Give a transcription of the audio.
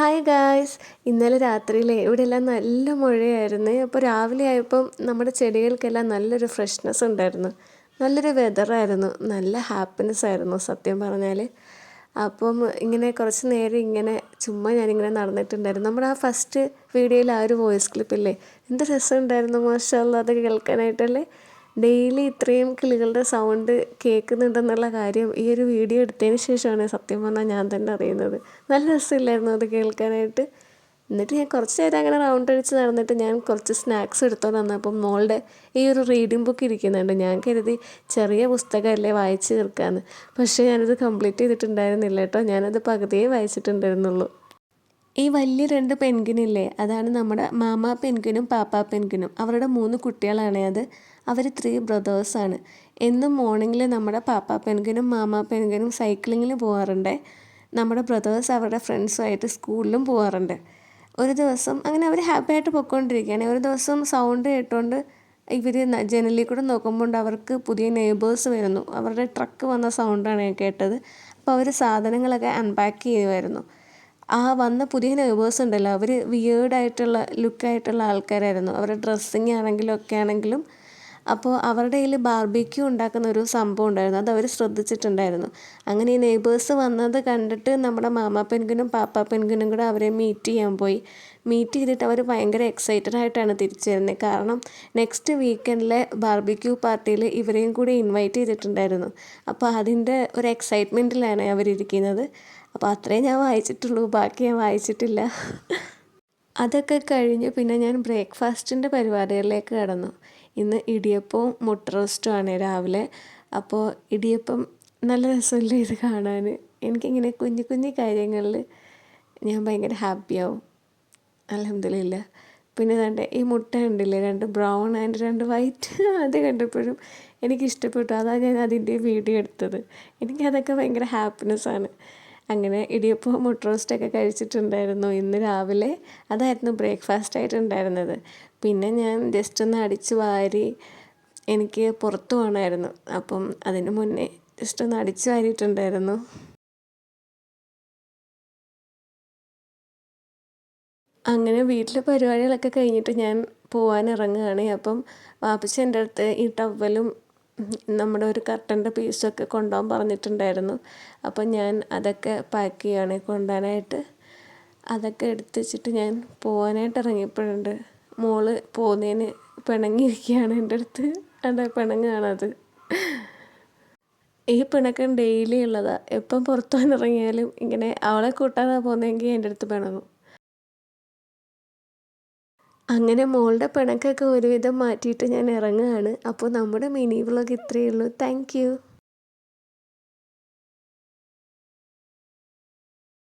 Hi guys, ഇന്നലെ രാത്രിയിലെ ഇവിടെയെല്ലാം നല്ല മഴയായിരുന്നു. അപ്പോൾ രാവിലെ ആയപ്പം നമ്മുടെ ചെടികൾക്കെല്ലാം നല്ലൊരു ഫ്രഷ്നെസ് ഉണ്ടായിരുന്നു. നല്ലൊരു വെതറായിരുന്നു, നല്ല ഹാപ്പിനെസ് ആയിരുന്നു സത്യം പറഞ്ഞാൽ. അപ്പം ഇങ്ങനെ കുറച്ച് നേരം ഇങ്ങനെ ചുമ്മാ ഞാനിങ്ങനെ നടന്നിട്ടുണ്ടായിരുന്നു. നമ്മുടെ ആ ഫസ്റ്റ് വീഡിയോയിൽ ആ ഒരു വോയിസ് ക്ലിപ്പില്ലേ, എന്ത് രസമുണ്ടായിരുന്നു മാഷാ അല്ലാ അത് കേൾക്കാനായിട്ടല്ലേ. ഡെയിലി ഇത്രയും കിളികളുടെ സൗണ്ട് കേൾക്കുന്നുണ്ടെന്നുള്ള കാര്യം ഈ ഒരു വീഡിയോ എടുത്തതിന് ശേഷമാണ് സത്യം പറഞ്ഞാൽ ഞാൻ തന്നെ അറിയുന്നത്. നല്ല രസമില്ലായിരുന്നു അത് കേൾക്കാനായിട്ട്. എന്നിട്ട് ഞാൻ കുറച്ച് നേരം അങ്ങനെ റൗണ്ട് അടിച്ച് നടന്നിട്ട് ഞാൻ കുറച്ച് സ്നാക്സ് എടുത്തോണ്ട് വന്നപ്പം മോളുടെ ഈ ഒരു റീഡിംഗ് ബുക്ക് ഇരിക്കുന്നുണ്ട്. ഞാൻ കരുതി ചെറിയ പുസ്തകമല്ലേ വായിച്ച് തീർക്കാമെന്ന്. പക്ഷേ ഞാനത് കംപ്ലീറ്റ് ചെയ്തിട്ടുണ്ടായിരുന്നില്ല കേട്ടോ. ഞാനത് പകുതിയേ വായിച്ചിട്ടുണ്ടായിരുന്നുള്ളൂ. ഈ വലിയ 2 പെൻഗ്വിനില്ലേ, അതാണ് നമ്മുടെ മാമാ പെൻഗ്വിനും പാപ്പാ പെൻഗ്വിനും. അവരുടെ 3 കുട്ടികളാണ് അത്. അവർ 3 ബ്രദേഴ്സാണ്. എന്നും മോർണിംഗിൽ നമ്മുടെ പാപ്പാ പെൻഗ്വിനും മാമാ പെൻഗ്വിനും സൈക്ലിങ്ങിന് പോകാറുണ്ട്. നമ്മുടെ ബ്രദേഴ്സ് അവരുടെ ഫ്രണ്ട്സുമായിട്ട് സ്കൂളിലും പോകാറുണ്ട്. ഒരു ദിവസം അങ്ങനെ അവർ ഹാപ്പി ആയിട്ട് പൊയ്ക്കൊണ്ടിരിക്കുകയാണ്. ഒരു ദിവസം സൗണ്ട് കേട്ടുകൊണ്ട് ഇവർ ജനലിൽ കൂടെ നോക്കുമ്പോൾ അവർക്ക് പുതിയ നെയ്ബേഴ്സ് വരുന്നു. അവരുടെ ട്രക്ക് വന്ന സൗണ്ടാണ് ഞാൻ കേട്ടത്. അപ്പോൾ അവർ സാധനങ്ങളൊക്കെ അൺപാക്ക് ചെയ്യുമായിരുന്നു. ആ വന്ന പുതിയ നെയ്ബേഴ്സ് ഉണ്ടല്ലോ, അവർ വിയേർഡായിട്ടുള്ള ലുക്കായിട്ടുള്ള ആൾക്കാരായിരുന്നു. അവരുടെ ഡ്രസ്സിങ് ആണെങ്കിലും ഒക്കെ ആണെങ്കിലും. അപ്പോൾ അവരുടെ കയ്യിൽ ബാർബിക്യൂ ഉണ്ടാക്കുന്ന ഒരു സംഭവം ഉണ്ടായിരുന്നു. അത് അവർ ശ്രദ്ധിച്ചിട്ടുണ്ടായിരുന്നു. അങ്ങനെ ഈ നെയ്ബേഴ്സ് വന്നത് കണ്ടിട്ട് നമ്മുടെ മാമാ പെൻഗ്വിനും പാപ്പാ പെൻഗ്വിനും കൂടെ അവരെ മീറ്റ് ചെയ്യാൻ പോയി. മീറ്റ് ചെയ്തിട്ട് അവർ ഭയങ്കര എക്സൈറ്റഡ് ആയിട്ടാണ് തിരിച്ചു വരുന്നത്. കാരണം നെക്സ്റ്റ് വീക്കെൻഡിലെ ബാർബിക്യൂ പാർട്ടിയിൽ ഇവരെയും കൂടി ഇൻവൈറ്റ് ചെയ്തിട്ടുണ്ടായിരുന്നു. അപ്പോൾ അതിൻ്റെ ഒരു എക്സൈറ്റ്മെൻറ്റിലാണ് അവരിയ്ക്കുന്നത്. അപ്പോൾ അത്രയും ഞാൻ വായിച്ചിട്ടുള്ളൂ, ബാക്കി ഞാൻ വായിച്ചിട്ടില്ല. അതൊക്കെ കഴിഞ്ഞ് പിന്നെ ഞാൻ ബ്രേക്ക്ഫാസ്റ്റിൻ്റെ പരിപാടികളിലേക്ക് കടന്നു. ഇന്ന് ഇടിയപ്പവും മുട്ട റോസ്റ്റുമാണ് രാവിലെ. അപ്പോൾ ഇടിയപ്പം നല്ല രസമില്ല ഇത് കാണാൻ. എനിക്കിങ്ങനെ കുഞ്ഞു കുഞ്ഞു കാര്യങ്ങളിൽ ഞാൻ ഭയങ്കര ഹാപ്പിയാവും. അൽഹംദുലില്ലാ. പിന്നെ ദാണ്ട ഈ മുട്ട ഉണ്ടില്ലേ, 2 ബ്രൗൺ ആൻഡ് 2 വൈറ്റ്, അത് കണ്ടപ്പോഴും എനിക്കിഷ്ടപ്പെട്ടു. അതാണ് ഞാൻ അതിൻ്റെ വീഡിയോ എടുത്തത്. എനിക്കതൊക്കെ ഭയങ്കര ഹാപ്പിനെസ്സാണ്. അങ്ങനെ ഇടിയപ്പവും മുട്ട റോസ്റ്റൊക്കെ കഴിച്ചിട്ടുണ്ടായിരുന്നു ഇന്ന് രാവിലെ. അതായിരുന്നു ബ്രേക്ക്ഫാസ്റ്റ് ആയിട്ടുണ്ടായിരുന്നത്. പിന്നെ ഞാൻ ജസ്റ്റ് ഒന്ന് അടിച്ച് വാരി, എനിക്ക് പുറത്ത് പോകണമായിരുന്നു. അപ്പം അതിന് മുന്നേ ജസ്റ്റ് ഒന്ന് അടിച്ച് വാരിയിട്ടുണ്ടായിരുന്നു. അങ്ങനെ വീട്ടിലെ പരിപാടികളൊക്കെ കഴിഞ്ഞിട്ട് ഞാൻ പോകാൻ ഇറങ്ങുകയാണ്. അപ്പം വാപ്പച്ചി എൻ്റെ അടുത്ത് ഈ ടവലും നമ്മുടെ ഒരു കർട്ടൻ്റെ പീസൊക്കെ കൊണ്ടുപോകാൻ പറഞ്ഞിട്ടുണ്ടായിരുന്നു. അപ്പം ഞാൻ അതൊക്കെ പാക്ക് ചെയ്യുകയാണ് കൊണ്ടുപോകാനായിട്ട്. അതൊക്കെ എടുത്ത് വെച്ചിട്ട് ഞാൻ പോകാനായിട്ട് ഇറങ്ങിയപ്പോഴുണ്ട് മോള് പോകുന്നതിന് പിണങ്ങിയിരിക്കുകയാണ് എൻ്റെ അടുത്ത്. അതാ പിണങ്ങാണത്. ഈ പിണക്കം ഡെയിലി ഉള്ളതാണ്. എപ്പം പുറത്തു പോകാൻ ഇറങ്ങിയാലും ഇങ്ങനെ അവളെ കൂട്ടാതെ പോകുന്നതെങ്കിൽ എൻ്റെ അടുത്ത് പിണങ്ങും. അങ്ങനെ മോളുടെ പിണക്കൊക്കെ ഒരുവിധം മാറ്റിയിട്ട് ഞാൻ ഇറങ്ങുകയാണ്. അപ്പോൾ നമ്മുടെ മിനി വ്ളോഗ് ഇത്രയേ ഉള്ളൂ. Thank you.